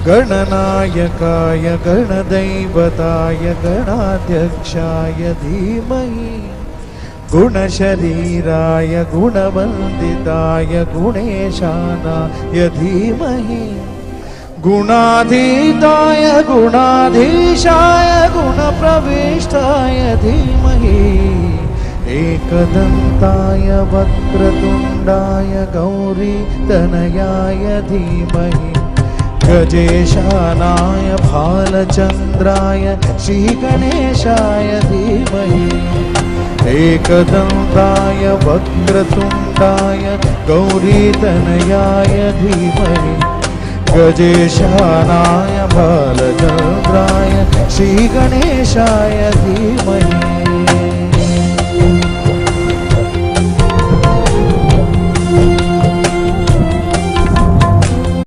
गणनायकाय गणदैवताय गणाध्यक्षाय धीमहि गुणशरीराय गुणवन्दिताय गुणेशानाय धीमहि गुणाधीताय गुणाधीशाय गुणप्रविष्टाय धीमहि एकदन्ताय वक्रतुण्डाय गौरीतनयाय धीमहि गजेशानाय भालचन्द्राय श्रीगणेशाय धीमहि एकदन्ताय वक्रतुण्डाय गौरीतनयाय धीमहि गजेशानाय भालचन्द्राय श्रीगणेशाय धीमहि